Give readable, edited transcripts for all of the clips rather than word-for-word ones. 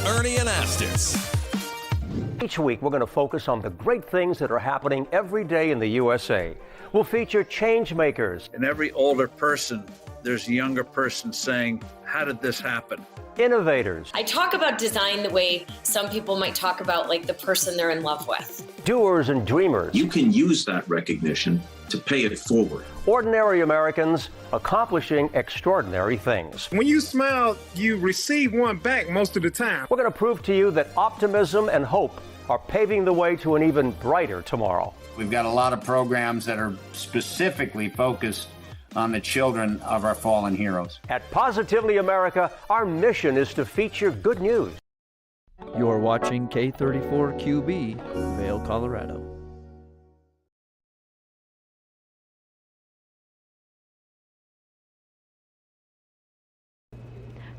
Ernie Anastas. Each week, we're going to focus on the great things that are happening every day in the USA. We'll feature change makers. In every older person, there's a younger person saying, how did this happen? Innovators. I talk about design the way some people might talk about like the person they're in love with. Doers and dreamers. You can use that recognition to pay it forward. Ordinary Americans accomplishing extraordinary things. When you smile, you receive one back most of the time. We're going to prove to you that optimism and hope are paving the way to an even brighter tomorrow. We've got a lot of programs that are specifically focused on the children of our fallen heroes. At Positively America, our mission is to feature good news. You're watching K34QB, Vail, Colorado.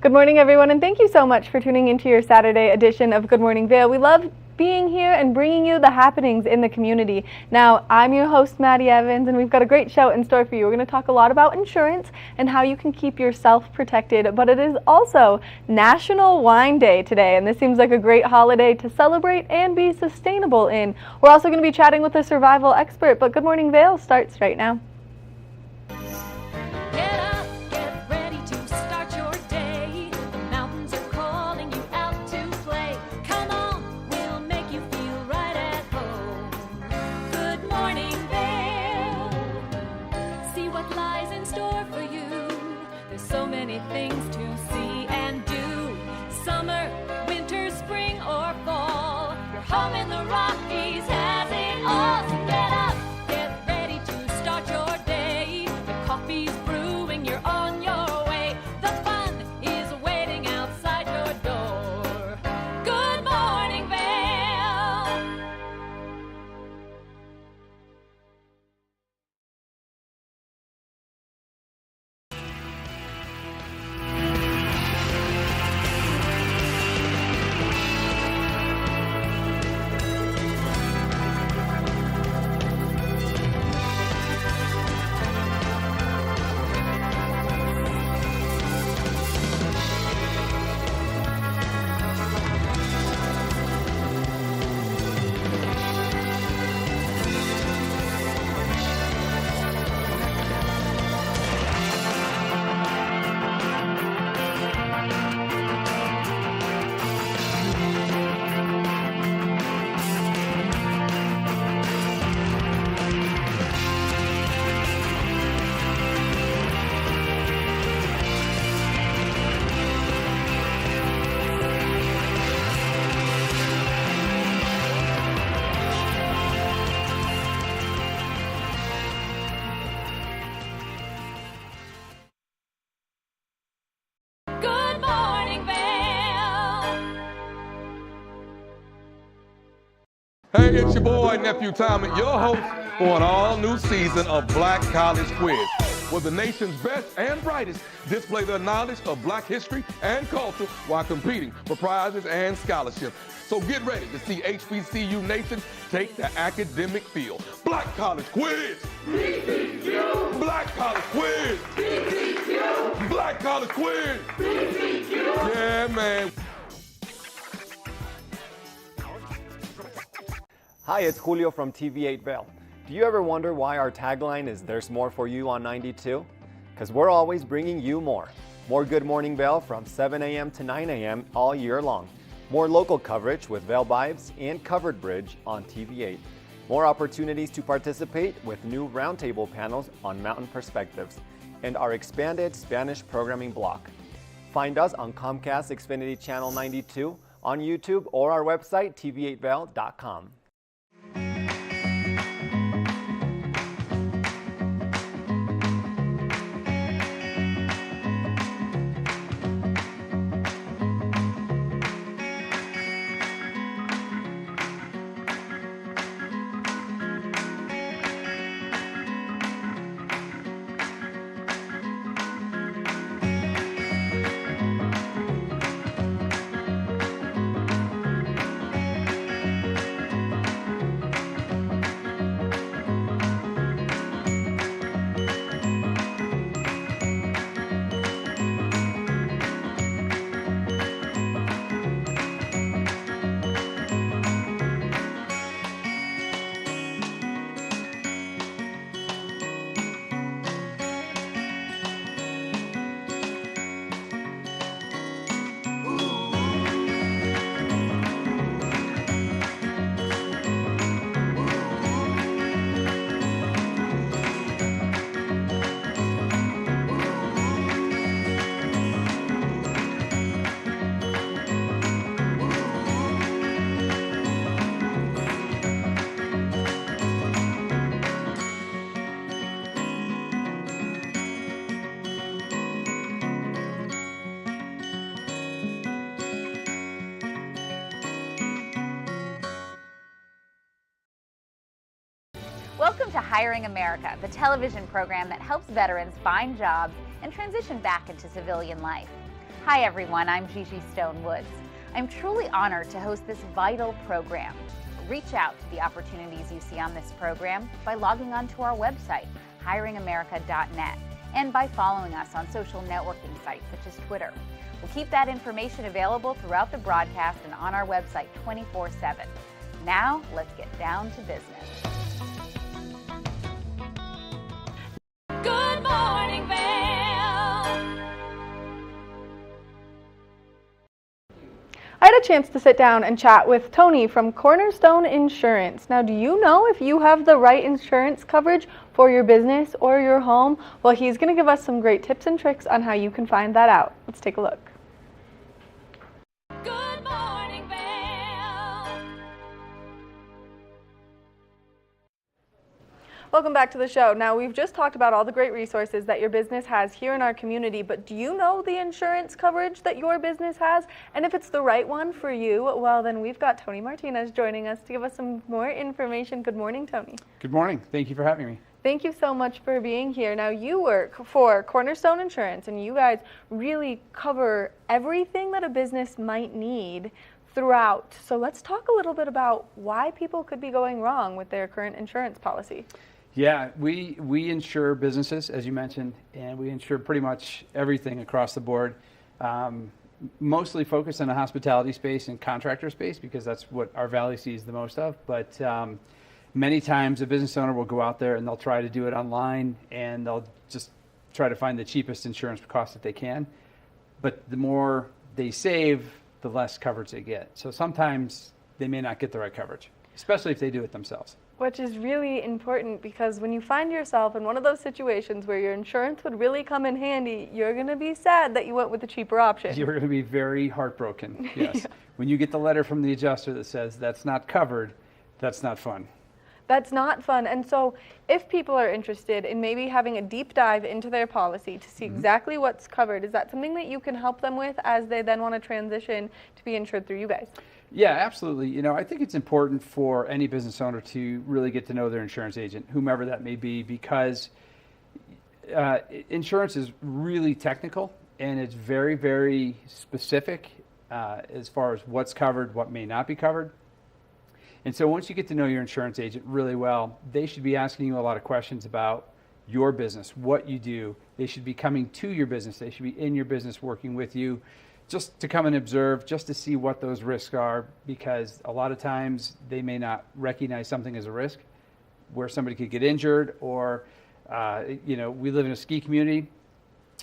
Good morning, everyone, and thank you so much for tuning into your Saturday edition of Good Morning Vail. We love being here and bringing you the happenings in the community. Now, I'm your host, Maddie Evans, and we've got a great show in store for you. We're going to talk a lot about insurance and how you can keep yourself protected, but it is also National Wine Day today, and this seems like a great holiday to celebrate and be sustainable in. We're also going to be chatting with a survival expert, but Good Morning Vail starts right now. Hey, it's your boy, Nephew Tommy, your host for an all-new season of Black College Quiz, where the nation's best and brightest display their knowledge of Black history and culture while competing for prizes and scholarships. So get ready to see HBCU Nation take the academic field. Black College Quiz! BCQ! Black College Quiz! BCQ! Black College Quiz! BCQ! Yeah, man. Hi, it's Julio from TV8 Vail. Do you ever wonder why our tagline is "There's more for you" on 92? Because we're always bringing you more. More Good Morning Vail from 7 a.m. to 9 a.m. all year long. More local coverage with Vail Vibes and Covered Bridge on TV8. More opportunities to participate with new roundtable panels on Mountain Perspectives and our expanded Spanish programming block. Find us on Comcast Xfinity Channel 92, on YouTube, or our website, tv8vail.com. Welcome to Hiring America, the television program that helps veterans find jobs and transition back into civilian life. Hi everyone, I'm Gigi Stone Woods. I'm truly honored to host this vital program. Reach out to the opportunities you see on this program by logging on to our website, hiringamerica.net, and by following us on social networking sites such as Twitter. We'll keep that information available throughout the broadcast and on our website 24/7. Now, let's get down to business. Good morning, Vail. I had a chance to sit down and chat with Tony from Cornerstone Insurance. Now, do you know if you have the right insurance coverage for your business or your home? Well, he's going to give us some great tips and tricks on how you can find that out. Let's take a look. Good morning, Vail. Welcome back to the show. Now, we've just talked about all the great resources that your business has here in our community, but do you know the insurance coverage that your business has? And if it's the right one for you, well, then we've got Tony Martinez joining us to give us some more information. Good morning, Tony. Good morning. Thank you for having me. Thank you so much for being here. Now, you work for Cornerstone Insurance, and you guys really cover everything that a business might need throughout. So let's talk a little bit about why people could be going wrong with their current insurance policy. Yeah, we insure businesses, as you mentioned, and we insure pretty much everything across the board. Mostly focused on the hospitality space and contractor space because that's what our valley sees the most of. But many times a business owner will go out there and they'll try to do it online and they'll just try to find the cheapest insurance cost that they can. But the more they save, the less coverage they get. So sometimes they may not get the right coverage, especially if they do it themselves. Which is really important because when you find yourself in one of those situations where your insurance would really come in handy, you're going to be sad that you went with the cheaper option. You're going to be very heartbroken, yes. Yeah. When you get the letter from the adjuster that says that's not covered, that's not fun. That's not fun. And so if people are interested in maybe having a deep dive into their policy to see exactly what's covered, is that something that you can help them with as they then want to transition to be insured through you guys? Yeah, absolutely. You know, I think it's important for any business owner to really get to know their insurance agent, whomever that may be, because insurance is really technical and it's very, very specific as far as what's covered, what may not be covered. And so once you get to know your insurance agent really well, they should be asking you a lot of questions about your business, what you do. They should be coming to your business. They should be in your business working with you just to come and observe, just to see what those risks are, because a lot of times they may not recognize something as a risk where somebody could get injured or, you know, we live in a ski community.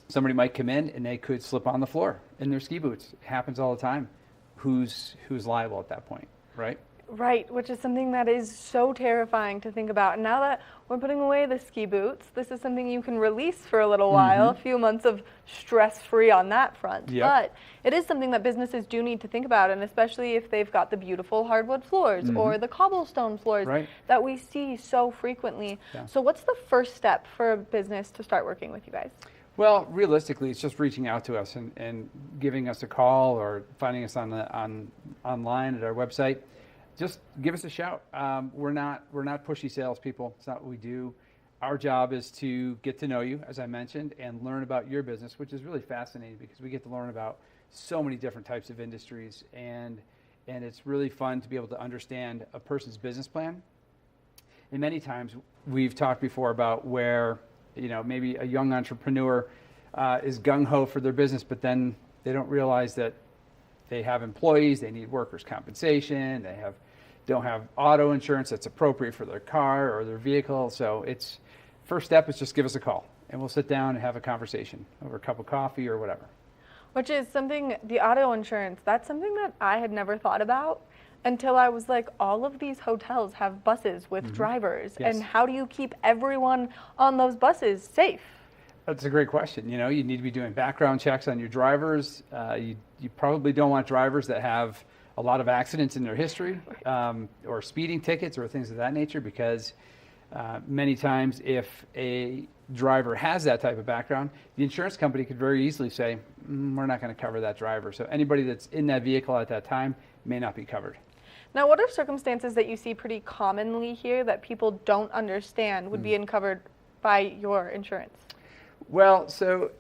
Somebody might come in and they could slip on the floor in their ski boots. It happens all the time. Who's liable at that point, right? Right, which is something that is so terrifying to think about. And now that we're putting away the ski boots, this is something you can release for a little while, a few months of stress-free on that front. Yep. But it is something that businesses do need to think about, and especially if they've got the beautiful hardwood floors or the cobblestone floors that we see so frequently. Yeah. So what's the first step for a business to start working with you guys? Well, realistically, it's just reaching out to us and giving us a call or finding us online at our website. Just give us a shout. We're not pushy salespeople. It's not what we do. Our job is to get to know you, as I mentioned, and learn about your business, which is really fascinating because we get to learn about so many different types of industries, and it's really fun to be able to understand a person's business plan. And many times we've talked before about where, you know, maybe a young entrepreneur is gung-ho for their business, but then they don't realize that they have employees, they need workers' compensation, they don't have auto insurance that's appropriate for their car or their vehicle. So it's first step is just give us a call and we'll sit down and have a conversation over a cup of coffee or whatever. Which is something, the auto insurance, that's something that I had never thought about until I was like, all of these hotels have buses with drivers. Yes. And how do you keep everyone on those buses safe? That's a great question. You know, you need to be doing background checks on your drivers. You probably don't want drivers that have a lot of accidents in their history or speeding tickets or things of that nature, because many times if a driver has that type of background, the insurance company could very easily say, we're not going to cover that driver. So anybody that's in that vehicle at that time may not be covered. Now, what are circumstances that you see pretty commonly here that people don't understand would be covered by your insurance? Well, so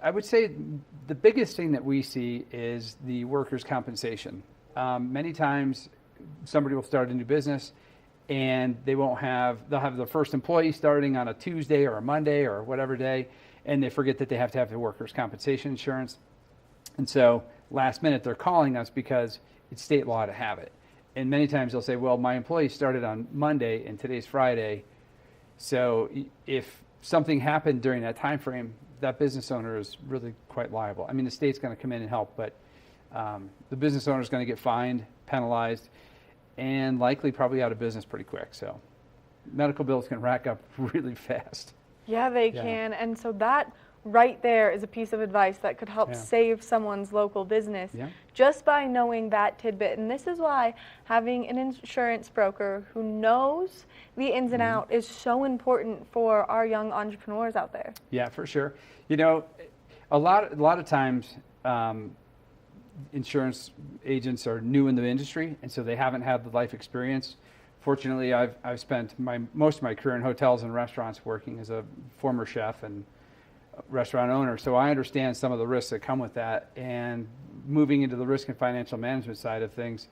I would say the biggest thing that we see is the workers' compensation. Many times somebody will start a new business and they'll have the first employee starting on a Tuesday or a Monday or whatever day, and they forget that they have to have the workers' compensation insurance. And so last minute they're calling us because it's state law to have it. And many times they'll say, well, my employee started on Monday and today's Friday. So if something happened during that time frame, that business owner is really quite liable. I mean, the state's going to come in and help, but the business owner is going to get fined, penalized, and likely probably out of business pretty quick. So medical bills can rack up really fast. Yeah, they can. And so that right there is a piece of advice that could help save someone's local business just by knowing that tidbit. And this is why having an insurance broker who knows the ins and outs is so important for our young entrepreneurs out there. Yeah, for sure. You know, a lot of times insurance agents are new in the industry, and so they haven't had the life experience. Fortunately, I've spent most of my career in hotels and restaurants working as a former chef and restaurant owner, so I understand some of the risks that come with that. And moving into the risk and financial management side of things,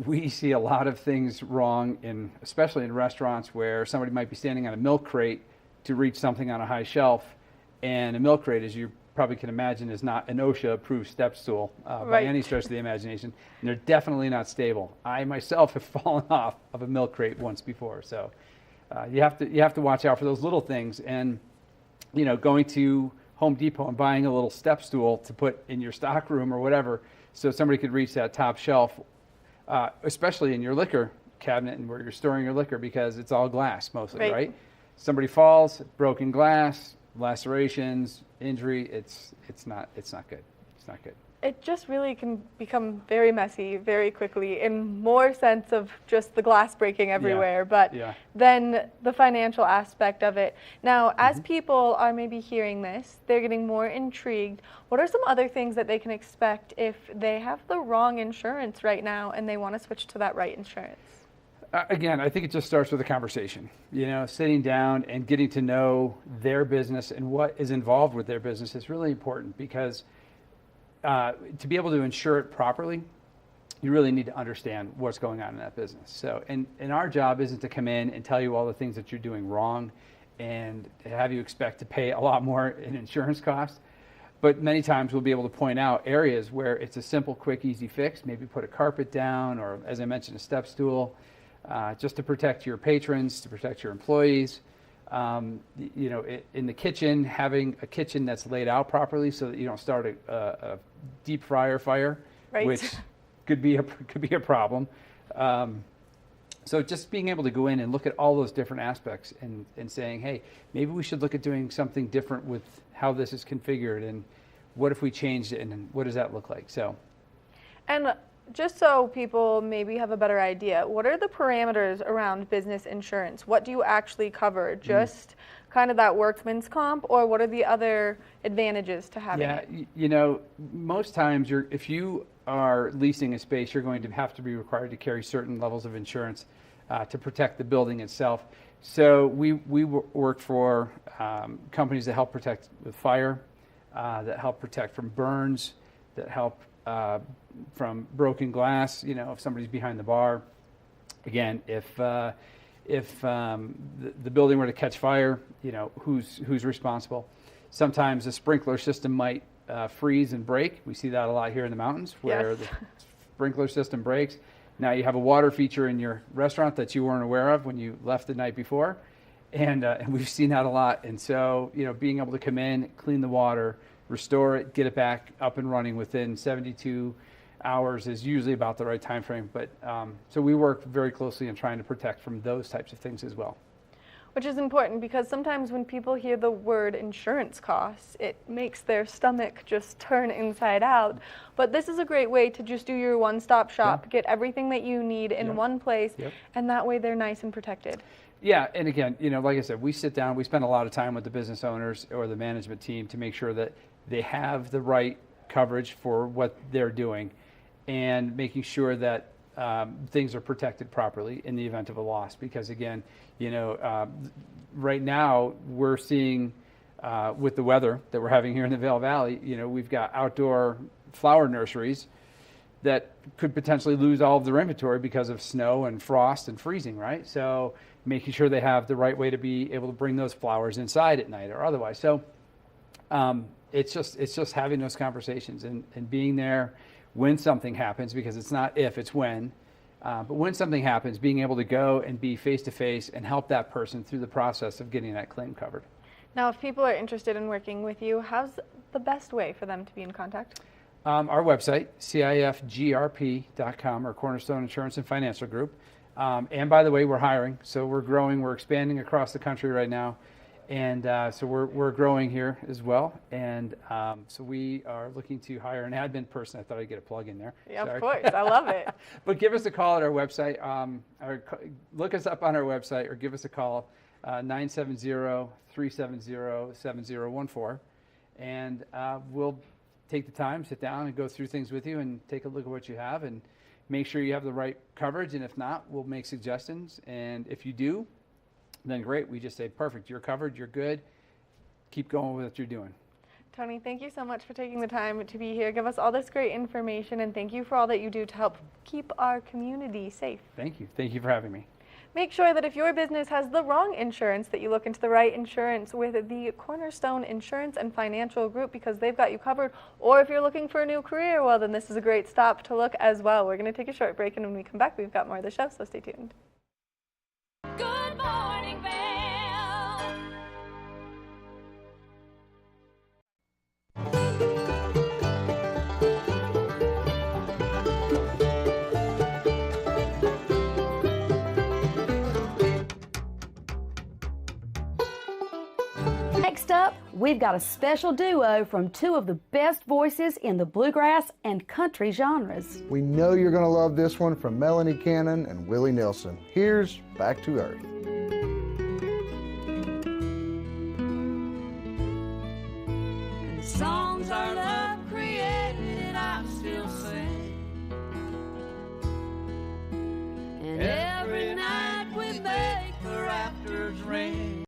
we see a lot of things wrong, especially in restaurants, where somebody might be standing on a milk crate to reach something on a high shelf, and a milk crate, as you probably can imagine, is not an OSHA-approved step stool by any stretch of the imagination, and they're definitely not stable. I myself have fallen off of a milk crate once before, so you have to watch out for those little things. And you know, going to Home Depot and buying a little step stool to put in your stock room or whatever, so somebody could reach that top shelf, especially in your liquor cabinet and where you're storing your liquor, because it's all glass mostly, right? Somebody falls, broken glass, lacerations, injury. It's not good. It's not good. It just really can become very messy very quickly, in more sense of just the glass breaking everywhere, but then the financial aspect of it. Now, as people are maybe hearing this, they're getting more intrigued. What are some other things that they can expect if they have the wrong insurance right now and they want to switch to that right insurance? Again, I think it just starts with a conversation, you know, sitting down and getting to know their business and what is involved with their business is really important, because to be able to insure it properly, you really need to understand what's going on in that business. So, and our job isn't to come in and tell you all the things that you're doing wrong and have you expect to pay a lot more in insurance costs. But many times we'll be able to point out areas where it's a simple, quick, easy fix. Maybe put a carpet down, or as I mentioned, a step stool, just to protect your patrons, to protect your employees. You know, in the kitchen, having a kitchen that's laid out properly so that you don't start a deep fryer fire, which could be a problem. So just being able to go in and look at all those different aspects and saying, hey, maybe we should look at doing something different with how this is configured, and what if we changed it, and what does that look like? So, and just so people maybe have a better idea, what are the parameters around business insurance? What do you actually cover? Just kind of that workman's comp, or what are the other advantages to having it? You know, most times if you are leasing a space, you're going to have to be required to carry certain levels of insurance to protect the building itself. So we work for companies that help protect with fire, that help protect from burns, that help from broken glass. You know, if somebody's behind the bar, again, if the building were to catch fire, you know, who's responsible? Sometimes the sprinkler system might freeze and break. We see that a lot here in the mountains, where the sprinkler system breaks. Now you have a water feature in your restaurant that you weren't aware of when you left the night before, and we've seen that a lot. And so, you know, being able to come in, clean the water, restore it, get it back up and running within 72 hours is usually about the right time frame. But so we work very closely in trying to protect from those types of things as well. Which is important, because sometimes when people hear the word insurance costs, it makes their stomach just turn inside out. But this is a great way to just do your one-stop shop, get everything that you need in one place, and that way they're nice and protected. Yeah, and again, you know, like I said, we sit down, we spend a lot of time with the business owners or the management team to make sure that they have the right coverage for what they're doing, and making sure that things are protected properly in the event of a loss. Because again, right now we're seeing with the weather that we're having here in the Vail Valley, we've got outdoor flower nurseries that could potentially lose all of their inventory because of snow and frost and freezing, right? So making sure they have the right way to be able to bring those flowers inside at night or otherwise. So it's just having those conversations and being there when something happens, because it's not if, it's when. But when something happens, being able to go and be face-to-face and help that person through the process of getting that claim covered. Now, if people are interested in working with you, how's the best way for them to be in contact? Our website, CIFGRP.com, or Cornerstone Insurance and Financial Group. And by the way, we're hiring, so we're growing, we're expanding across the country right now. And so we're growing here as well. And so we are looking to hire an admin person. I thought I'd get a plug in there. Yeah, Sorry. of course. I love it. But give us a call at our website, or look us up on our website, or give us a call, 970-370-7014. And we'll take the time, sit down, and go through things with you and take a look at what you have and make sure you have the right coverage. And if not, we'll make suggestions. And if you do, then great. We just say, perfect, you're covered, you're good. Keep going with what you're doing. Tony, thank you so much for taking the time to be here, give us all this great information, and thank you for all that you do to help keep our community safe. Thank you. Thank you for having me. Make sure that if your business has the wrong insurance, that you look into the right insurance with the Cornerstone Insurance and Financial Group, because they've got you covered. Or if you're looking for a new career, well, then this is a great stop to look as well. We're going to take a short break, and when we come back, we've got more of the show, so stay tuned. Good morning, Vail. Next up, we've got a special duo from two of the best voices in the bluegrass and country genres. We know you're going to love this one from Melanie Cannon and Willie Nelson. Here's Back to Earth. Songs our love created, I still sing. And every night we make the rafters ring.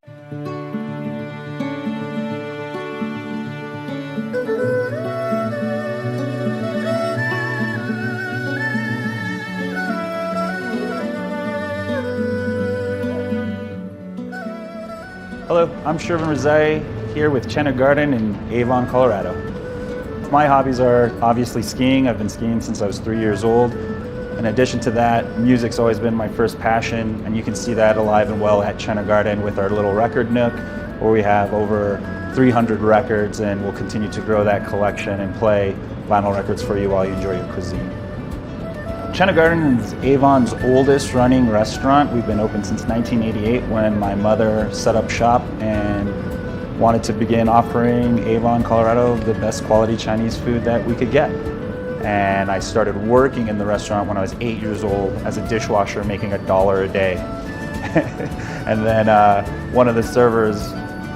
Hello, I'm Shervin Rezai here with Chenna Garden in Avon, Colorado. My hobbies are obviously skiing. I've been skiing since I was 3 years old. In addition to that, music's always been my first passion, and you can see that alive and well at Chenna Garden with our little record nook, where we have over 300 records, and we'll continue to grow that collection and play vinyl records for you while you enjoy your cuisine. Chenna Garden is Avon's oldest running restaurant. We've been open since 1988 when my mother set up shop and wanted to begin offering Avon, Colorado the best quality Chinese food that we could get. And I started working in the restaurant when I was 8 years old as a dishwasher, making $1 a day. And then one of the servers,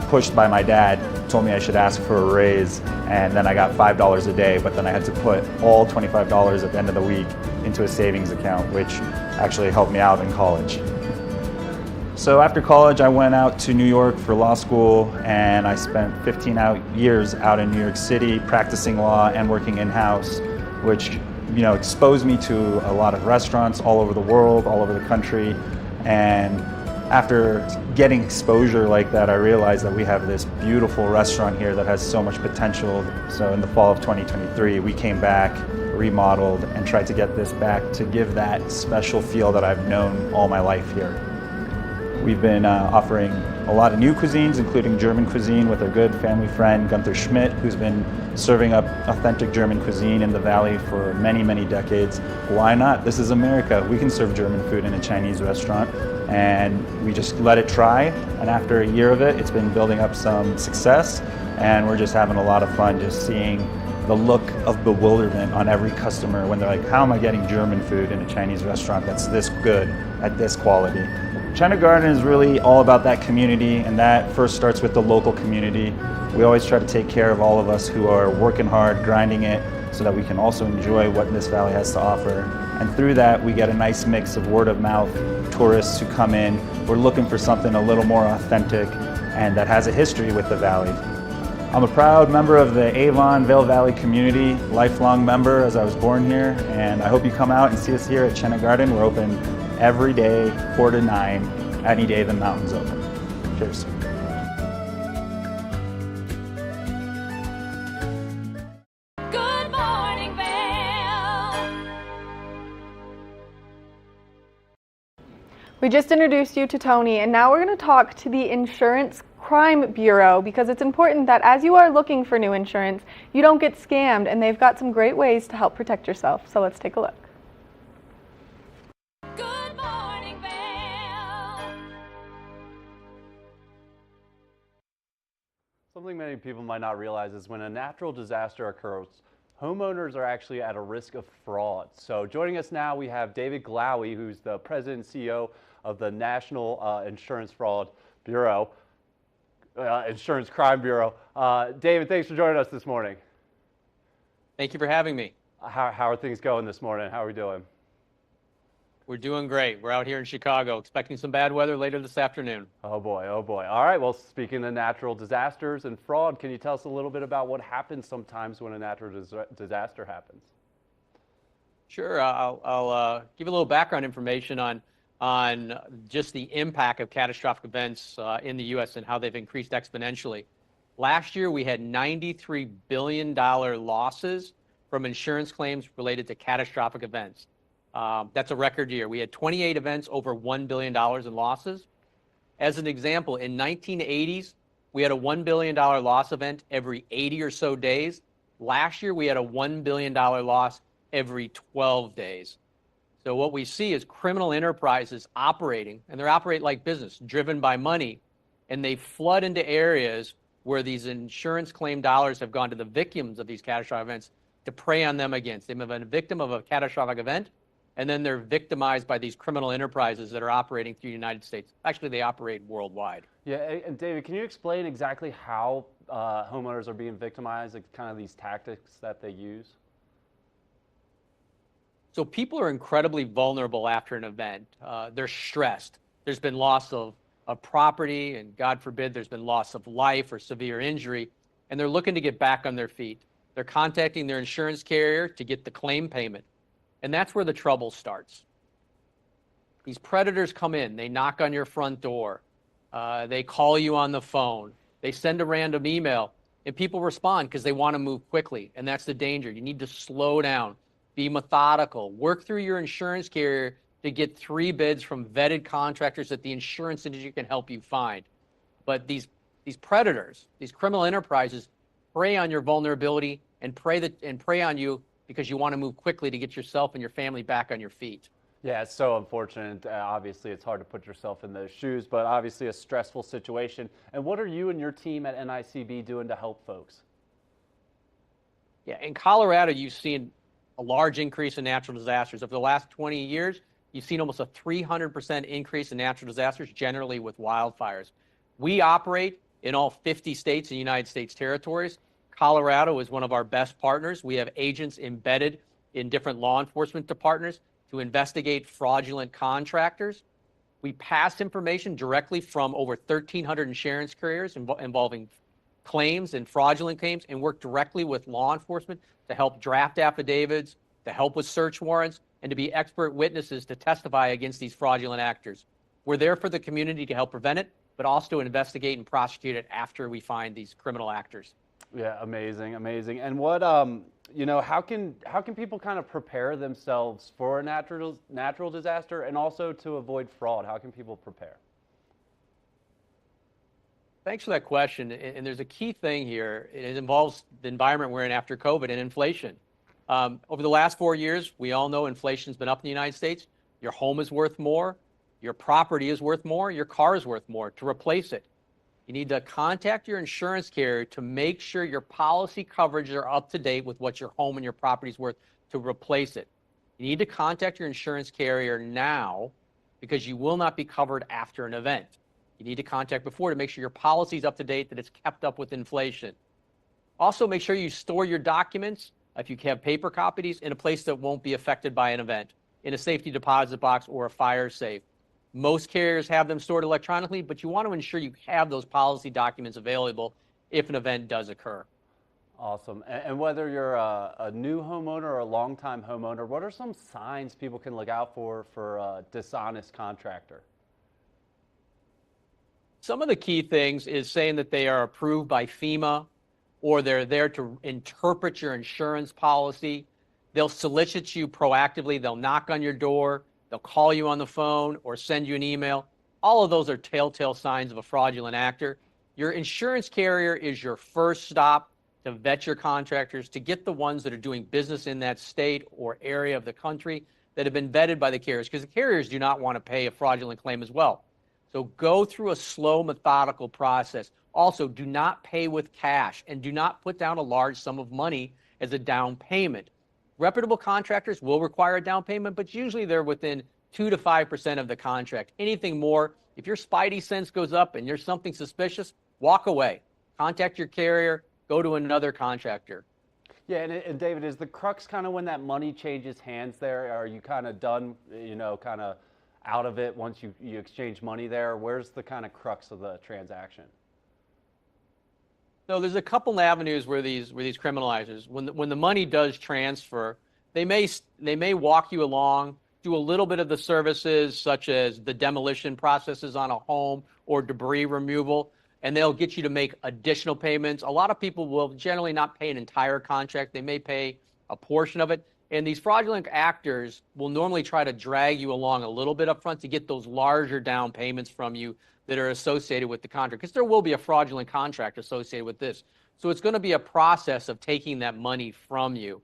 pushed by my dad, told me I should ask for a raise, and then I got $5 a day, but then I had to put all $25 at the end of the week into a savings account, which actually helped me out in college. So after college, I went out to New York for law school, and I spent 15 years out in New York City practicing law and working in-house, which exposed me to a lot of restaurants all over the world, all over the country. And after getting exposure like that, I realized that we have this beautiful restaurant here that has so much potential. So in the fall of 2023, we came back, remodeled, and tried to get this back to give that special feel that I've known all my life here. We've been offering a lot of new cuisines, including German cuisine with our good family friend Gunther Schmidt, who's been serving up authentic German cuisine in the Valley for many, many decades. Why not? This is America. We can serve German food in a Chinese restaurant. And we just let it try. And after a year of it, it's been building up some success. And we're just having a lot of fun just seeing the look of bewilderment on every customer when they're like, how am I getting German food in a Chinese restaurant that's this good at this quality? Chenna Garden is really all about that community, and that first starts with the local community. We always try to take care of all of us who are working hard, grinding it, so that we can also enjoy what this valley has to offer. And through that, we get a nice mix of word of mouth, tourists who come in. We're looking for something a little more authentic and that has a history with the valley. I'm a proud member of the Avon Vail Valley community, lifelong member as I was born here, and I hope you come out and see us here at Chenna Garden. We're open every day, 4 to 9, any day the mountain's open. Cheers. Good morning, Vail. We just introduced you to Tony, and now we're going to talk to the Insurance Crime Bureau, because it's important that as you are looking for new insurance, you don't get scammed, and they've got some great ways to help protect yourself. So let's take a look. Good morning, Vail. Something many people might not realize is when a natural disaster occurs, homeowners are actually at a risk of fraud. So joining us now, we have David Glaoui, who's the president and CEO of the National Insurance Fraud Bureau. Insurance Crime Bureau. David, thanks for joining us this morning. Thank you for having me. How are things going this morning? How are we doing? We're doing great. We're out here in Chicago expecting some bad weather later this afternoon. Oh boy, oh boy. All right, well, speaking of natural disasters and fraud, can you tell us a little bit about what happens sometimes when a natural disaster happens? Sure, I'll give you a little background information on just the impact of catastrophic events in the U.S. and how they've increased exponentially. Last year, we had $93 billion losses from insurance claims related to catastrophic events. That's a record year. We had 28 events over $1 billion in losses. As an example, in 1980s, we had a $1 billion loss event every 80 or so days. Last year, we had a $1 billion loss every 12 days. So what we see is criminal enterprises operating, and they operate like business, driven by money, and they flood into areas where these insurance claim dollars have gone to the victims of these catastrophic events to prey on them against. They've been a victim of a catastrophic event, and then they're victimized by these criminal enterprises that are operating through the United States. Actually, they operate worldwide. Yeah, and David, can you explain exactly how homeowners are being victimized, like kind of these tactics that they use? So people are incredibly vulnerable after an event. They're stressed. There's been loss of property, and God forbid there's been loss of life or severe injury, and they're looking to get back on their feet. They're contacting their insurance carrier to get the claim payment, and that's where the trouble starts. These predators come in. They knock on your front door. They call you on the phone. They send a random email, and people respond because they want to move quickly, and that's the danger. You need to slow down. Be methodical. Work through your insurance carrier to get 3 bids from vetted contractors that the insurance industry can help you find. But these predators, these criminal enterprises, prey on your vulnerability and prey on you because you want to move quickly to get yourself and your family back on your feet. Yeah, it's so unfortunate. Obviously, it's hard to put yourself in those shoes, but obviously a stressful situation. And what are you and your team at NICB doing to help folks? Yeah, in Colorado, you've seen a large increase in natural disasters. Over the last 20 years, you've seen almost a 300% increase in natural disasters, generally with wildfires. We operate in all 50 states and United States territories. Colorado is one of our best partners. We have agents embedded in different law enforcement departments to investigate fraudulent contractors. We pass information directly from over 1,300 insurance carriers involving claims and fraudulent claims, and work directly with law enforcement to help draft affidavits, to help with search warrants, and to be expert witnesses to testify against these fraudulent actors. We're there for the community to help prevent it, but also to investigate and prosecute it after we find these criminal actors. Yeah, amazing, amazing. And what, how can people kind of prepare themselves for a natural disaster and also to avoid fraud? How can people prepare? Thanks for that question. And there's a key thing here. It involves the environment we're in after COVID and inflation. Over the last 4 years, we all know inflation's been up in the United States. Your home is worth more. Your property is worth more. Your car is worth more. To replace it, you need to contact your insurance carrier to make sure your policy coverages are up to date with what your home and your property is worth to replace it. You need to contact your insurance carrier now because you will not be covered after an event. You need to contact before to make sure your policy is up to date, that it's kept up with inflation. Also, make sure you store your documents if you have paper copies, in a place that won't be affected by an event, in a safety deposit box or a fire safe. Most carriers have them stored electronically, but you want to ensure you have those policy documents available if an event does occur. Awesome. And whether you're a new homeowner or a longtime homeowner, what are some signs people can look out for a dishonest contractor? Some of the key things is saying that they are approved by FEMA, or they're there to interpret your insurance policy. They'll solicit you proactively. They'll knock on your door. They'll call you on the phone or send you an email. All of those are telltale signs of a fraudulent actor. Your insurance carrier is your first stop to vet your contractors, to get the ones that are doing business in that state or area of the country that have been vetted by the carriers, because the carriers do not want to pay a fraudulent claim as well. So go through a slow, methodical process. Also, do not pay with cash and do not put down a large sum of money as a down payment. Reputable contractors will require a down payment, but usually they're within 2 to 5% of the contract. Anything more, if your spidey sense goes up and there's something suspicious, walk away. Contact your carrier, go to another contractor. Yeah, and David, is the crux kind of when that money changes hands there? Are you kind of done, kind of out of it once you exchange money there? Where's the kind of crux of the transaction? So there's a couple avenues where these criminalizers, when the money does transfer, they may walk you along, do a little bit of the services such as the demolition processes on a home or debris removal, and they'll get you to make additional payments. A lot of people will generally not pay an entire contract. They may pay a portion of it. And these fraudulent actors will normally try to drag you along a little bit up front to get those larger down payments from you that are associated with the contract, because there will be a fraudulent contract associated with this. So it's going to be a process of taking that money from you.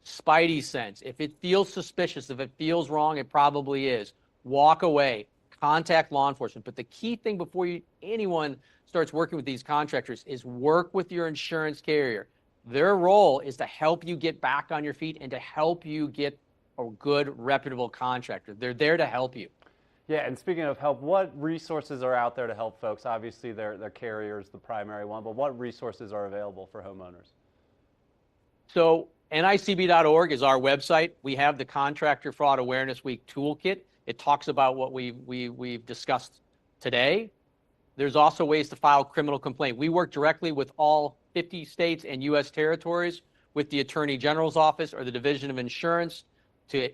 Spidey sense. If it feels suspicious, if it feels wrong, it probably is. Walk away. Contact law enforcement. But the key thing before anyone starts working with these contractors is work with your insurance carrier. Their role is to help you get back on your feet and to help you get a good, reputable contractor. They're there to help you. Yeah, and speaking of help, what resources are out there to help folks? Obviously, their carrier is the primary one, but what resources are available for homeowners? So NICB.org is our website. We have the Contractor Fraud Awareness Week Toolkit. It talks about what we've discussed today. There's also ways to file criminal complaint. We work directly with all 50 states and U.S. territories with the Attorney General's Office or the Division of Insurance to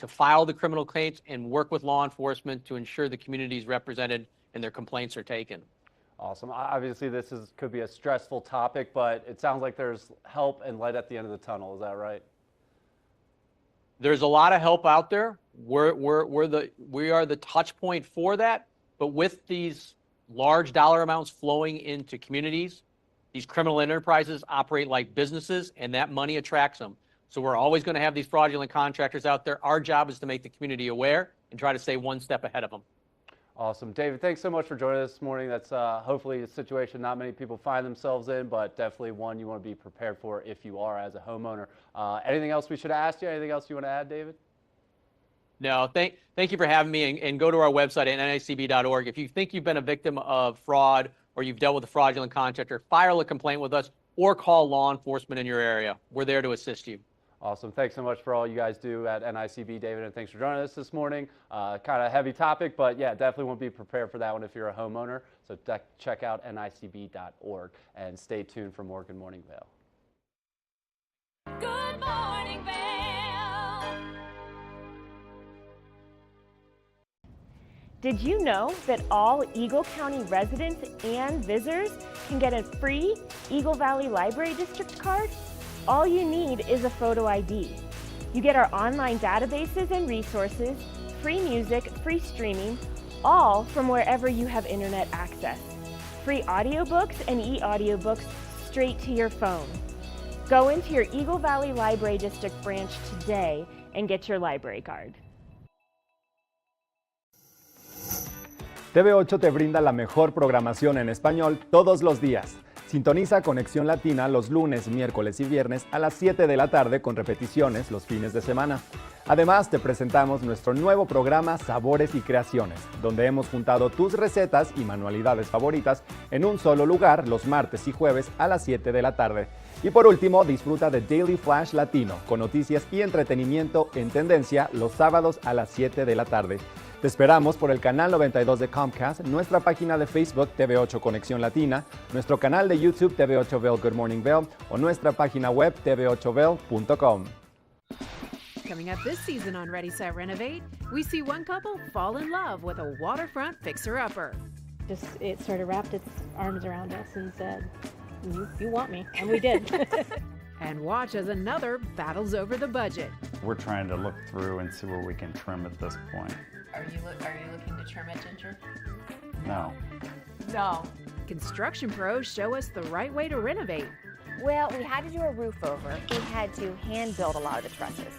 file the criminal claims and work with law enforcement to ensure the community is represented and their complaints are taken. Awesome. Obviously, this could be a stressful topic, but it sounds like there's help and light at the end of the tunnel. Is that right? There's a lot of help out there. We are the touch point for that, but with these large dollar amounts flowing into communities, these criminal enterprises operate like businesses, and that money attracts them. So we're always going to have these fraudulent contractors out there. Our job is to make the community aware and try to stay one step ahead of them. Awesome. David, thanks so much for joining us this morning. That's hopefully a situation not many people find themselves in, but definitely one you want to be prepared for if you are as a homeowner. Anything else we should ask you? Anything else you want to add, David? No, thank you for having me, and go to our website at nicb.org. If you think you've been a victim of fraud or you've dealt with a fraudulent contractor, file a complaint with us or call law enforcement in your area. We're there to assist you. Awesome. Thanks so much for all you guys do at NICB, David, and thanks for joining us this morning. Kind of a heavy topic, but yeah, definitely want to be prepared for that one if you're a homeowner. So check out nicb.org and stay tuned for more Good Morning Vail. Good Morning Vail. Did you know that all Eagle County residents and visitors can get a free Eagle Valley Library District card? All you need is a photo ID. You get our online databases and resources, free music, free streaming, all from wherever you have internet access. Free audiobooks and e-audiobooks straight to your phone. Go into your Eagle Valley Library District branch today and get your library card. TV8 te brinda la mejor programación en español todos los días. Sintoniza Conexión Latina los lunes, miércoles y viernes a las 7 de la tarde con repeticiones los fines de semana. Además, te presentamos nuestro nuevo programa Sabores y Creaciones, donde hemos juntado tus recetas y manualidades favoritas en un solo lugar los martes y jueves a las 7 de la tarde. Y por último, disfruta de Daily Flash Latino, con noticias y entretenimiento en tendencia los sábados a las 7 de la tarde. Te esperamos por el canal 92 de Comcast, nuestra página de Facebook TV8 Conexión Latina, nuestro canal de YouTube TV8 Vail Good Morning Vail o nuestra página web tv8vail.com. Coming up this season on Ready, Set, Renovate, we see one couple fall in love with a waterfront fixer-upper. It sort of wrapped its arms around us and said, you want me, and we did. And watch as another battles over the budget. We're trying to look through and see where we can trim at this point. Are you looking to trim it, Ginger? No. No. Construction pros show us the right way to renovate. Well, we had to do a roof over. We had to hand build a lot of the trusses.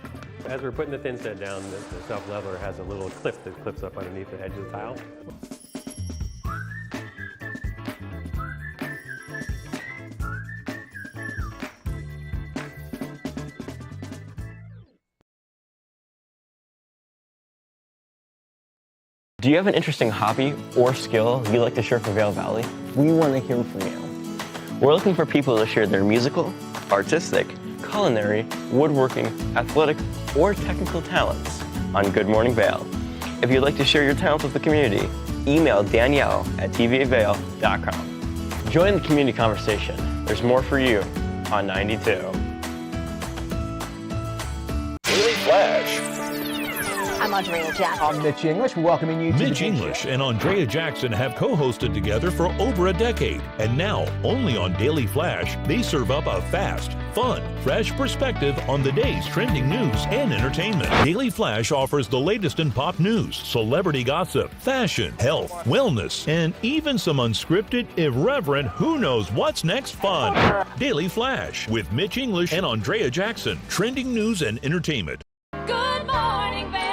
As we're putting the thin set down, the self-leveler has a little clip that clips up underneath the edge of the tile. Do you have an interesting hobby or skill you'd like to share for Vail Valley? We want to hear from you. We're looking for people to share their musical, artistic, culinary, woodworking, athletic, or technical talents on Good Morning Vail. If you'd like to share your talents with the community, email Danielle at tvavail.com. Join the community conversation. There's more for you on 92. Daily Flash. I'm Andrea Jackson. I'm Mitch English, welcoming you to Mitch English and Andrea Jackson have co-hosted together for over a decade. And now, only on Daily Flash, they serve up a fast, fun, fresh perspective on the day's trending news and entertainment. Daily Flash offers the latest in pop news, celebrity gossip, fashion, health, wellness, and even some unscripted, irreverent, who knows what's next fun. Daily Flash with Mitch English and Andrea Jackson. Trending news and entertainment. Good morning, Vail.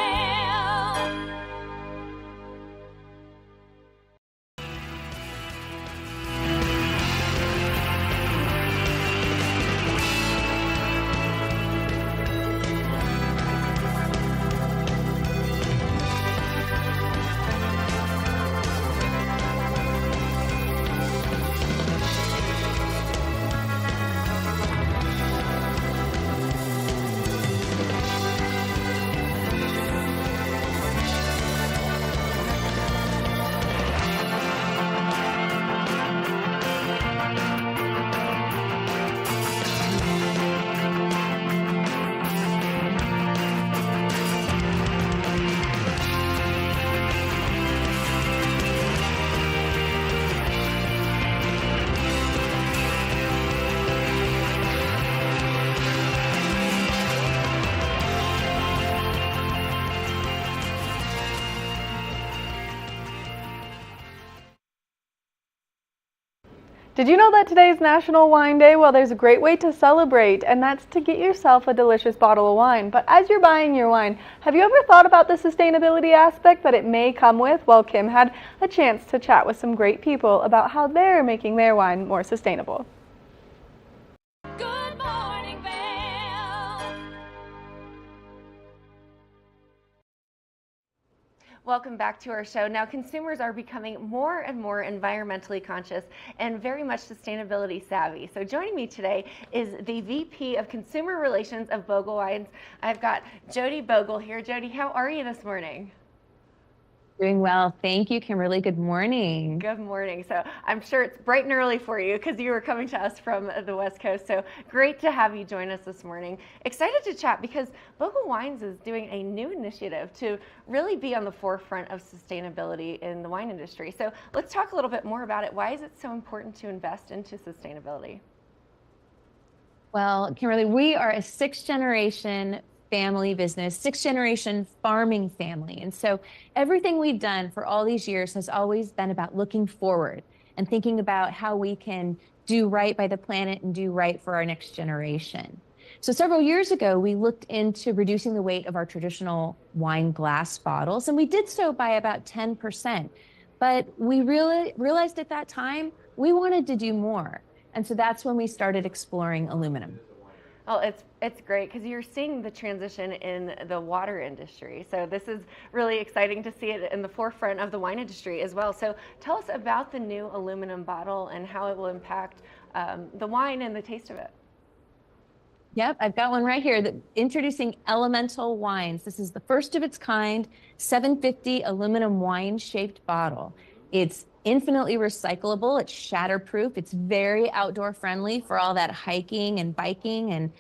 Did you know that today is National Wine Day? Well, there's a great way to celebrate, and that's to get yourself a delicious bottle of wine. But as you're buying your wine, have you ever thought about the sustainability aspect that it may come with? Well, Kim had a chance to chat with some great people about how they're making their wine more sustainable. Good morning, Vail. Welcome back to our show. Now, consumers are becoming more and more environmentally conscious and very much sustainability savvy. So joining me today is the VP of Consumer Relations of Bogle Wines. I've got Jody Bogle here. Jody, how are you this morning? Doing well. Thank you, Kimberly. Good morning. Good morning. So I'm sure it's bright and early for you because you were coming to us from the West Coast. So great to have you join us this morning. Excited to chat because Bogle Wines is doing a new initiative to really be on the forefront of sustainability in the wine industry. So let's talk a little bit more about it. Why is it so important to invest into sustainability? Well, Kimberly, we are a sixth-generation family business, sixth-generation farming family. And so everything we've done for all these years has always been about looking forward and thinking about how we can do right by the planet and do right for our next generation. So several years ago, we looked into reducing the weight of our traditional wine glass bottles, and we did so by about 10%. But we realized at that time we wanted to do more. And so that's when we started exploring aluminum. Well, it's great because you're seeing the transition in the water industry. So this is really exciting to see it in the forefront of the wine industry as well. So tell us about the new aluminum bottle and how it will impact the wine and the taste of it. Yep, I've got one right here. Introducing Elemental Wines. This is the first of its kind, 750 aluminum wine-shaped bottle. It's infinitely recyclable. It's shatterproof. It's very outdoor friendly for all that hiking and biking and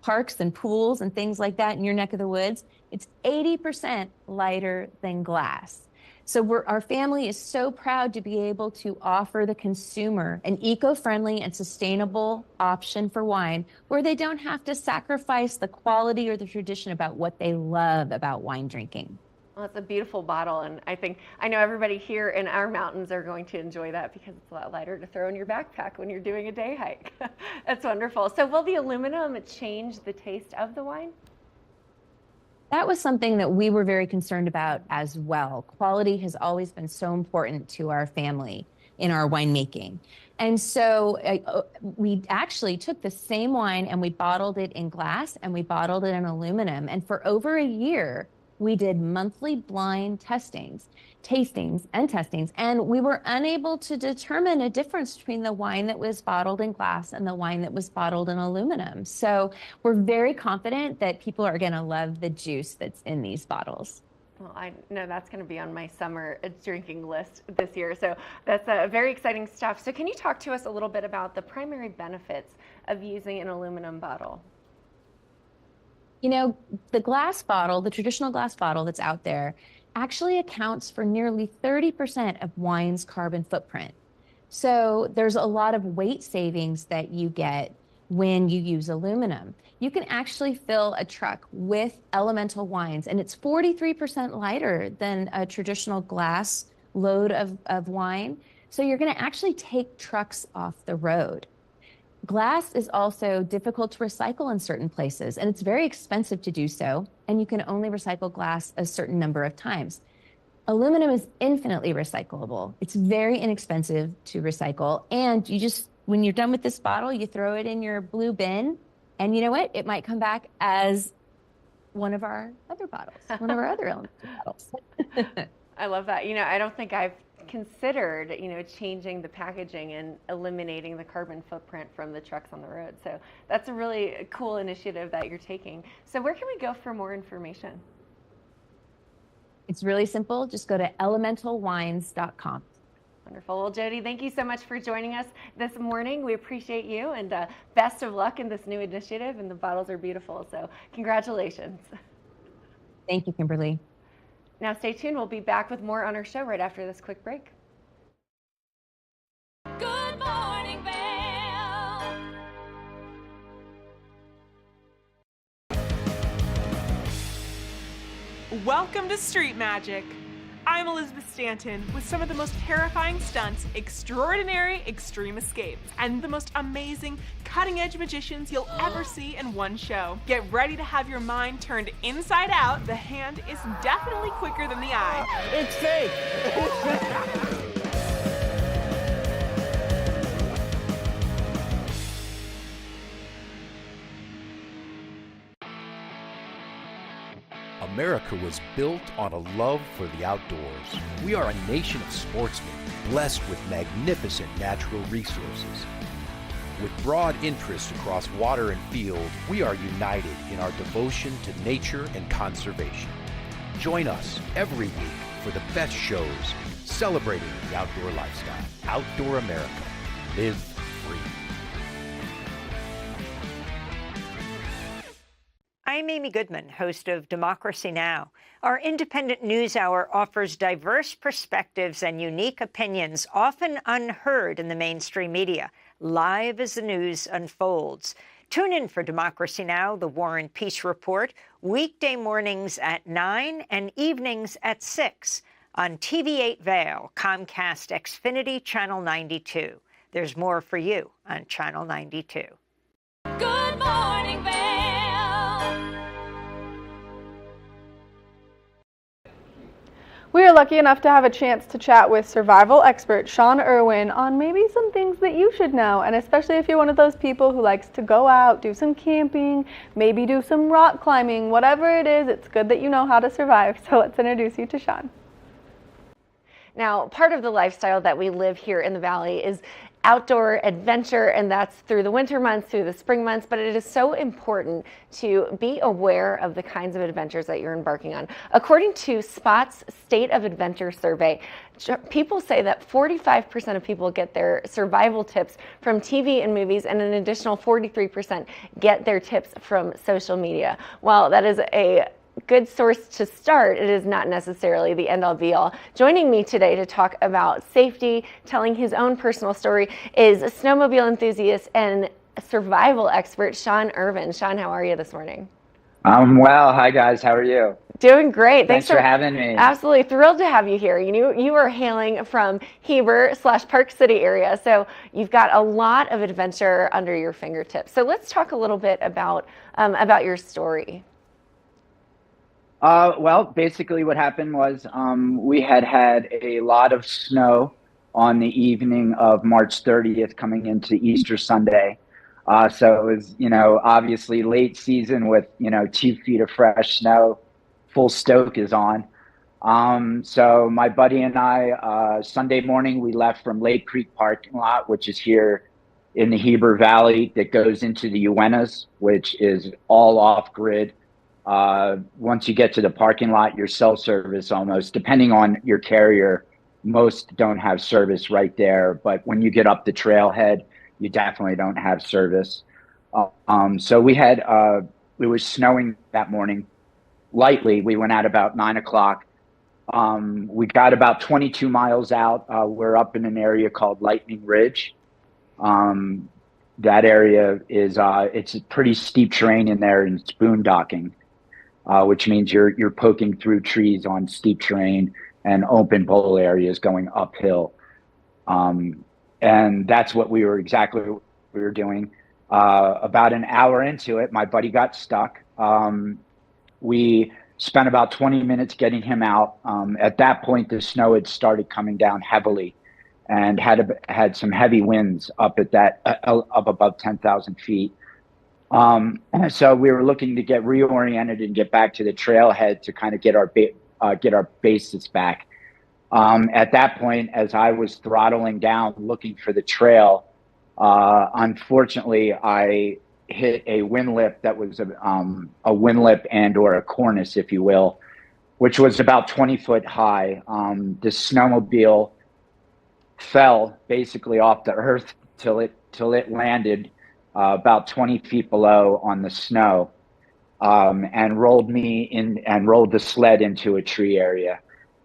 parks and pools and things like that in your neck of the woods. It's 80% lighter than glass. So our family is so proud to be able to offer the consumer an eco-friendly and sustainable option for wine where they don't have to sacrifice the quality or the tradition about what they love about wine drinking. Well, it's a beautiful bottle, and I know everybody here in our mountains are going to enjoy that because it's a lot lighter to throw in your backpack when you're doing a day hike. That's wonderful. So will the aluminum change the taste of the wine? That was something that we were very concerned about as well. Quality has always been so important to our family in our winemaking. And so we actually took the same wine and we bottled it in glass and we bottled it in aluminum. And for over a year, we did monthly blind tastings, and we were unable to determine a difference between the wine that was bottled in glass and the wine that was bottled in aluminum. So we're very confident that people are going to love the juice that's in these bottles. Well, I know that's going to be on my summer drinking list this year. So that's very exciting stuff. So can you talk to us a little bit about the primary benefits of using an aluminum bottle? You know, the glass bottle, the traditional glass bottle that's out there, actually accounts for nearly 30% of wine's carbon footprint. So there's a lot of weight savings that you get when you use aluminum. You can actually fill a truck with elemental wines, and it's 43% lighter than a traditional glass load of wine. So you're going to actually take trucks off the road. Glass is also difficult to recycle in certain places, and it's very expensive to do so, and you can only recycle glass a certain number of times. Aluminum is infinitely recyclable. It's very inexpensive to recycle, and you just, when you're done with this bottle, you throw it in your blue bin, and you know what? It might come back as one of our other bottles, one of our other elemental bottles. I love that. You know, I don't think I've considered, changing the packaging and eliminating the carbon footprint from the trucks on the road. So that's a really cool initiative that you're taking. So where can we go for more information? It's really simple. Just go to elementalwines.com. Wonderful. Well, Jody, thank you so much for joining us this morning. We appreciate you, and best of luck in this new initiative. And the bottles are beautiful. So congratulations. Thank you, Kimberly. Now stay tuned. We'll be back with more on our show right after this quick break. Good morning, Vail. Welcome to Street Magic. I'm Elizabeth Stanton with some of the most terrifying stunts, extraordinary extreme escapes, and the most amazing cutting-edge magicians you'll ever see in one show. Get ready to have your mind turned inside out. The hand is definitely quicker than the eye. It's fake. America was built on a love for the outdoors. We are a nation of sportsmen, blessed with magnificent natural resources. With broad interests across water and field, we are united in our devotion to nature and conservation. Join us every week for the best shows celebrating the outdoor lifestyle. Outdoor America. Live free. I'm Amy Goodman, host of Democracy Now! Our independent news hour offers diverse perspectives and unique opinions, often unheard in the mainstream media, live as the news unfolds. Tune in for Democracy Now!, the War and Peace Report, weekday mornings at 9 and evenings at 6 on TV8 Vail, Comcast Xfinity Channel 92. There's more for you on Channel 92. Good morning, Vail. We are lucky enough to have a chance to chat with survival expert Sean Irwin on maybe some things that you should know, and especially if you're one of those people who likes to go out, do some camping, maybe do some rock climbing, whatever it is, it's good that you know how to survive. So let's introduce you to Sean. Now, part of the lifestyle that we live here in the Valley is outdoor adventure, and that's through the winter months, through the spring months, but it is so important to be aware of the kinds of adventures that you're embarking on. According to Spot's State of Adventure survey, people say that 45% of people get their survival tips from TV and movies, and an additional 43% get their tips from social media. While that is a good source to start, it is not necessarily the end-all be-all. Joining me today to talk about safety, telling his own personal story, is a snowmobile enthusiast and survival expert, Sean Irvin. Sean, how are you this morning? I'm well. Hi, guys. How are you? Doing great. Thanks for having me. Absolutely thrilled to have you here. You are hailing from Heber/Park City area, so you've got a lot of adventure under your fingertips. So let's talk a little bit about your story. Well, basically what happened was we had a lot of snow on the evening of March 30th coming into Easter Sunday. So it was, obviously late season with, 2 feet of fresh snow. Full stoke is on. So my buddy and I, Sunday morning, we left from Lake Creek parking lot, which is here in the Heber Valley that goes into the Uintas, which is all off grid. Once you get to the parking lot, you're self-service almost, depending on your carrier. Most don't have service right there, but when you get up the trailhead, you definitely don't have service. So we had, it was snowing that morning, lightly. We went out about 9 o'clock. We got about 22 miles out. We're up in an area called Lightning Ridge. That area is, it's a pretty steep terrain in there, and it's boondocking. Which means you're poking through trees on steep terrain and open bowl areas going uphill. And that's what we were doing. About an hour into it, my buddy got stuck. We spent about 20 minutes getting him out. At that point, the snow had started coming down heavily and had some heavy winds up above 10,000 feet. So we were looking to get reoriented and get back to the trailhead to kind of get our basis back. At that point, as I was throttling down, looking for the trail, unfortunately, I hit a wind lip that was a wind lip and or a cornice, if you will, which was about 20 foot high. The snowmobile fell basically off the earth till it landed about 20 feet below on the snow, and rolled the sled into a tree area.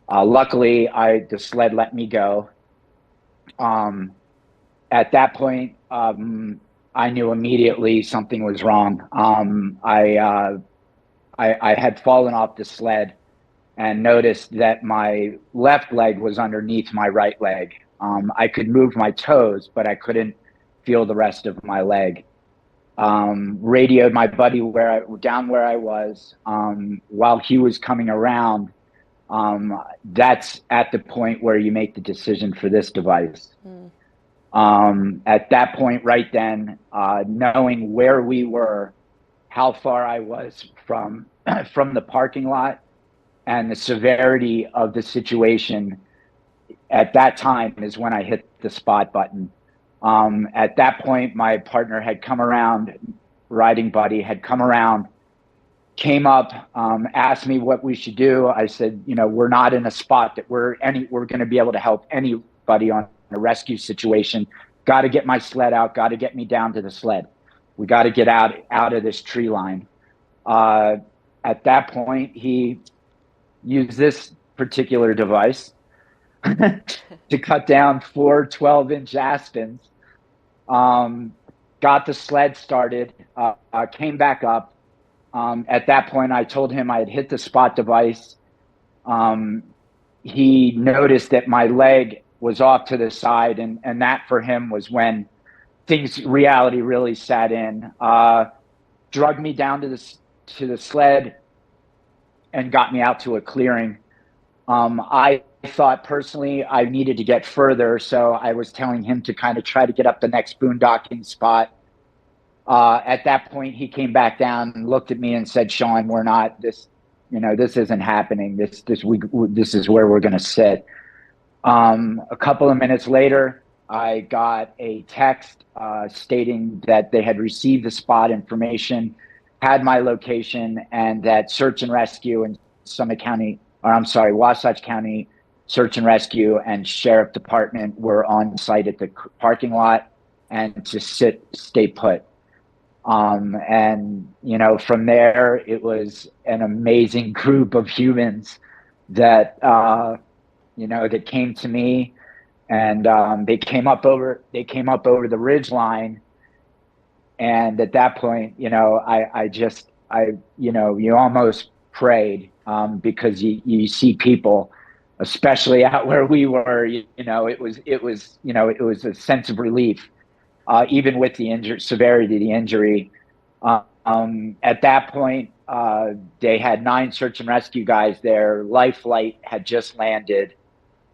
Luckily, the sled let me go. At that point, I knew immediately something was wrong. I had fallen off the sled and noticed that my left leg was underneath my right leg. I could move my toes, but I couldn't feel the rest of my leg. Radioed my buddy down where I was. While he was coming around, that's at the point where you make the decision for this device. At that point right then, knowing where we were, how far I was from the parking lot, and the severity of the situation, at that time is when I hit the spot button. At that point, my partner had come around, riding buddy had come around, came up, asked me what we should do. I said, we're not in a spot that we're going to be able to help anybody on a rescue situation. Got to get my sled out, got to get me down to the sled. We got to get out of this tree line. At that point, he used this particular device to cut down 4 12-inch aspens. Got the sled started, came back up. At that point, I told him I had hit the spot device. He noticed that my leg was off to the side, and that for him was when reality really sat in. Drugged me down to the sled and got me out to a clearing. I thought personally I needed to get further, so I was telling him to kind of try to get up the next boondocking spot. At that point, he came back down and looked at me and said, "Sean, we're not this. This isn't happening. This is where we're going to sit." A couple of minutes later, I got a text stating that they had received the spot information, had my location, and that search and rescue in Wasatch County Search and Rescue and Sheriff Department were on site at the parking lot and to stay put. And, from there, it was an amazing group of humans that, that came to me, and they came up over the ridge line. And at that point, you almost prayed, because you see people, especially out where we were, it was a sense of relief, even with the severity of the injury. At that point, they had 9 search and rescue guys there. Life Flight had just landed.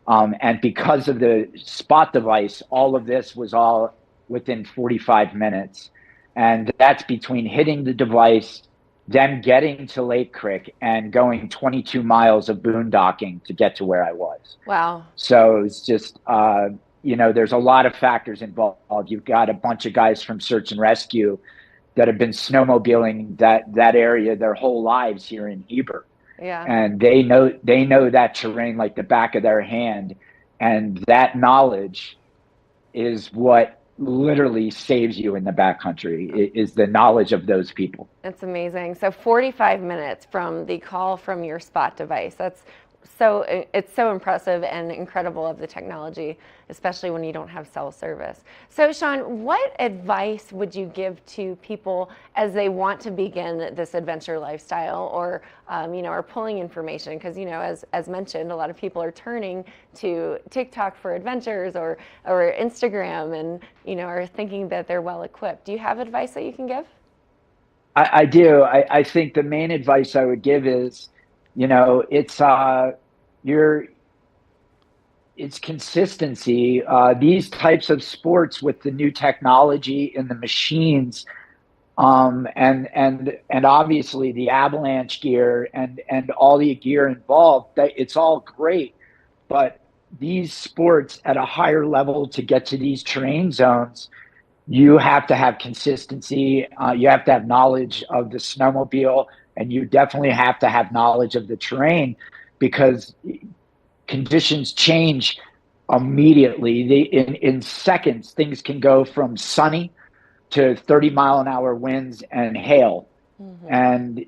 And because of the spot device, all of this was all within 45 minutes. And that's between hitting the device, them getting to Lake Creek, and going 22 miles of boondocking to get to where I was. Wow. So it's just, there's a lot of factors involved. You've got a bunch of guys from Search and Rescue that have been snowmobiling that area their whole lives here in Heber. Yeah. And they know that terrain like the back of their hand. And that knowledge is what literally saves you in the backcountry, is the knowledge of those people. That's amazing. So 45 minutes from the call from your spot device. It's so impressive and incredible of the technology, especially when you don't have cell service. So Sean, what advice would you give to people as they want to begin this adventure lifestyle, or are pulling information? Because as mentioned, a lot of people are turning to TikTok for adventures or Instagram, and are thinking that they're well equipped. Do you have advice that you can give? I do. I think the main advice I would give is, it's consistency. These types of sports with the new technology and the machines, and obviously the avalanche gear and all the gear involved, it's all great. But these sports at a higher level, to get to these terrain zones, you have to have consistency. You have to have knowledge of the snowmobile, and you definitely have to have knowledge of the terrain, because conditions change immediately. In seconds, things can go from sunny to 30-mile-an-hour winds and hail. Mm-hmm. And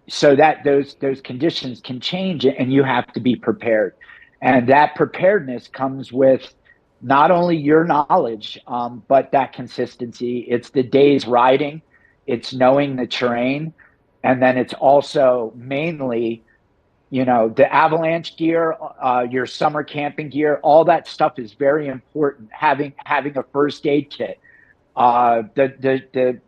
so that those conditions can change, and you have to be prepared. And that preparedness comes with not only your knowledge, but that consistency. It's the day's riding, it's knowing the terrain, and then it's also mainly, the avalanche gear, your summer camping gear. All that stuff is very important. Having a first aid kit, the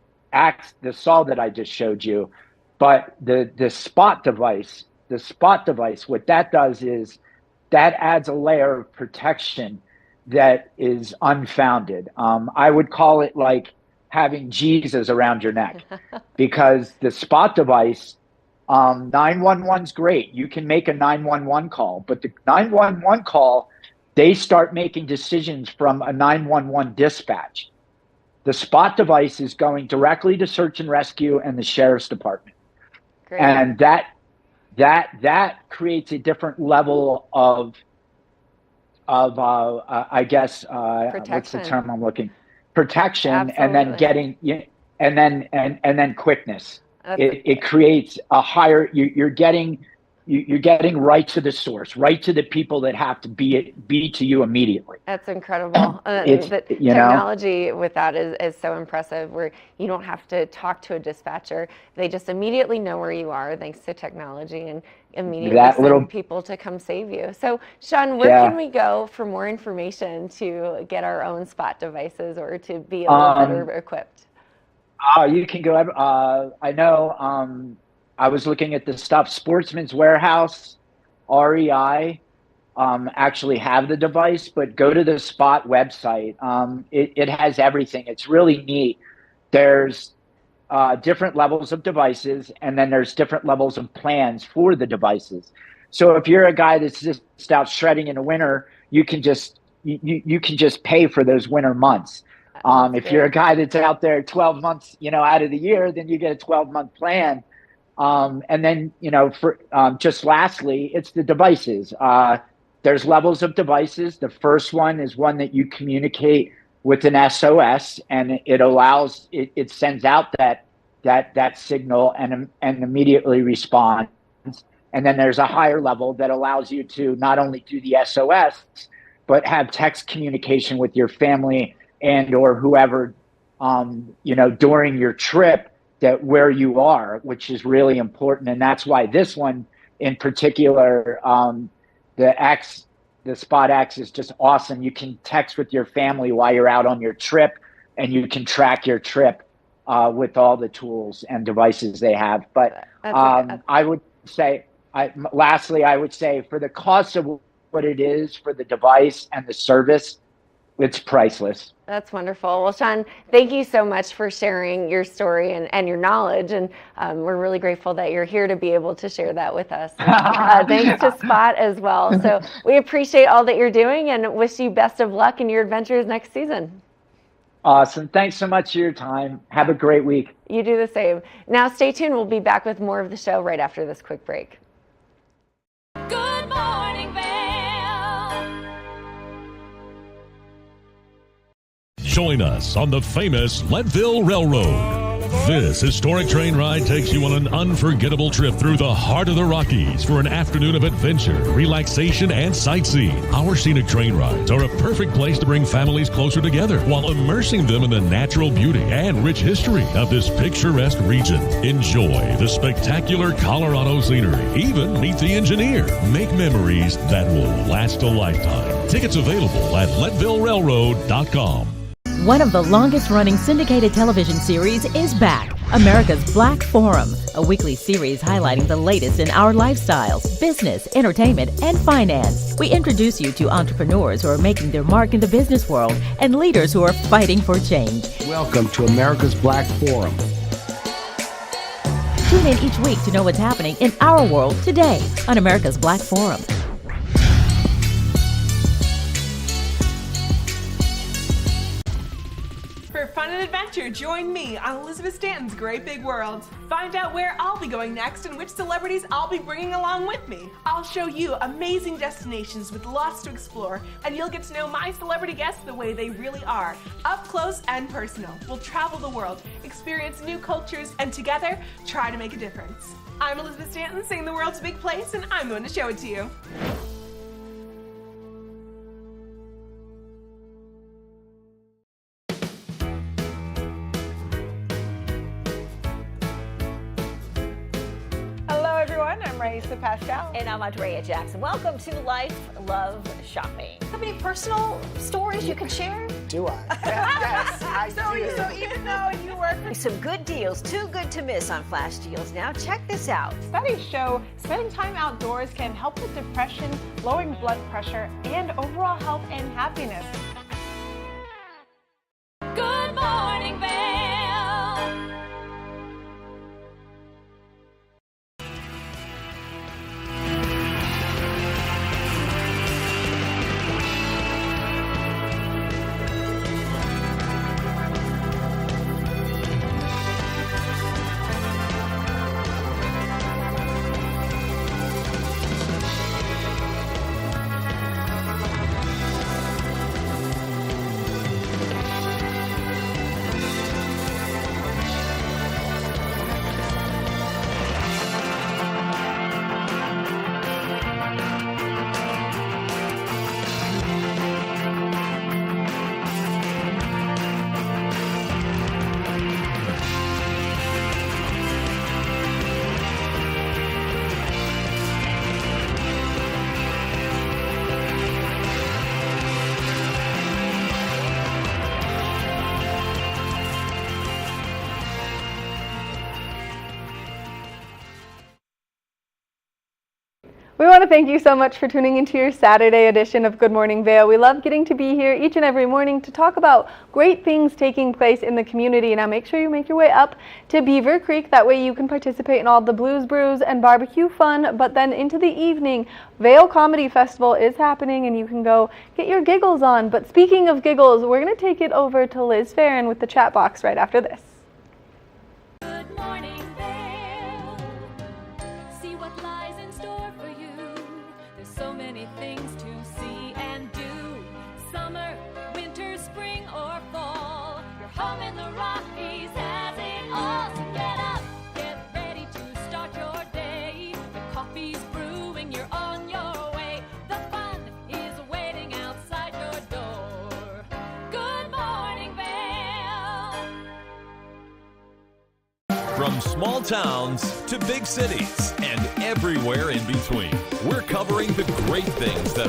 saw that I just showed you, but the spot device, what that does is that adds a layer of protection that is unfounded. I would call it like having Jesus around your neck, because the spot device, 911's great. You can make a 911 call, but the 911 call, they start making decisions from a 911 dispatch. The spot device is going directly to Search and Rescue and the Sheriff's Department. Great. And that creates a different level of I guess, what's the term I'm looking? Protection. Absolutely. And then getting, and then quickness. It creates a higher, you're getting right to the source, right to the people that have to be to you immediately. That's incredible. The technology with that is so impressive, where you don't have to talk to a dispatcher. They just immediately know where you are thanks to technology, and immediately send people to come save you. So Sean, where can we go for more information to get our own spot devices, or to be a little better equipped? You can go, I know, I was looking at the stuff. Sportsman's Warehouse, REI, actually have the device, but go to the Spot website. It has everything. It's really neat. There's different levels of devices, and then there's different levels of plans for the devices. So if you're a guy that's just out shredding in the winter, you can just you can just pay for those winter months. If you're a guy that's out there 12 months, out of the year, then you get a 12-month plan. And then, for just lastly, it's the devices. There's levels of devices. The first one is one that you communicate with an SOS, and it allows it sends out that signal and immediately responds. And then there's a higher level that allows you to not only do the SOS, but have text communication with your family and or whoever, during your trip, that where you are, which is really important. And that's why this one in particular, the Spot X is just awesome. You can text with your family while you're out on your trip, and you can track your trip with all the tools and devices they have. But I would say, lastly, I would say for the cost of what it is for the device and the service, it's priceless. That's wonderful. Well, Sean, thank you so much for sharing your story and your knowledge. And we're really grateful that you're here to be able to share that with us. Thanks to Spot as well. So we appreciate all that you're doing and wish you best of luck in your adventures next season. Awesome. Thanks so much for your time. Have a great week. You do the same. Now stay tuned. We'll be back with more of the show right after this quick break. Good morning, Vail. Join us on the famous Leadville Railroad. This historic train ride takes you on an unforgettable trip through the heart of the Rockies for an afternoon of adventure, relaxation, and sightseeing. Our scenic train rides are a perfect place to bring families closer together while immersing them in the natural beauty and rich history of this picturesque region. Enjoy the spectacular Colorado scenery. Even meet the engineer. Make memories that will last a lifetime. Tickets available at LeadvilleRailroad.com. One of the longest-running syndicated television series is back, America's Black Forum, a weekly series highlighting the latest in our lifestyles, business, entertainment, and finance. We introduce you to entrepreneurs who are making their mark in the business world and leaders who are fighting for change. Welcome to America's Black Forum. Tune in each week to know what's happening in our world today on America's Black Forum. For fun and adventure, join me on Elizabeth Stanton's Great Big World. Find out where I'll be going next and which celebrities I'll be bringing along with me. I'll show you amazing destinations with lots to explore, and you'll get to know my celebrity guests the way they really are, up close and personal. We'll travel the world, experience new cultures, and together, try to make a difference. I'm Elizabeth Stanton, saying the world's a big place, and I'm going to show it to you. I'm Raisa Pascal. And I'm Andrea Jackson. Welcome to Life, Love, Shopping. How many personal stories you can share? Do I? Yes, I do. So even though you work for some good deals, too good to miss on Flash Deals. Now check this out. Studies show spending time outdoors can help with depression, lowering blood pressure, and overall health and happiness. Good morning, Vail. We want to thank you so much for tuning into your Saturday edition of Good Morning Vail. We love getting to be here each and every morning to talk about great things taking place in the community. Now make sure you make your way up to Beaver Creek. That way you can participate in all the blues, brews, and barbecue fun. But then into the evening, Vail Comedy Festival is happening and you can go get your giggles on. But speaking of giggles, we're going to take it over to Liz Farron with the chat box right after this. Good morning, Vail. See what lies in store for you. There's so many things to see and do. Summer, winter, spring, or fall. Your home in the Rockies has it all. So get up, get ready to start your day. The coffee's brewing, you're on your way. The fun is waiting outside your door. Good morning, Vail. From small towns to big cities and everywhere in between, we're covering the great things that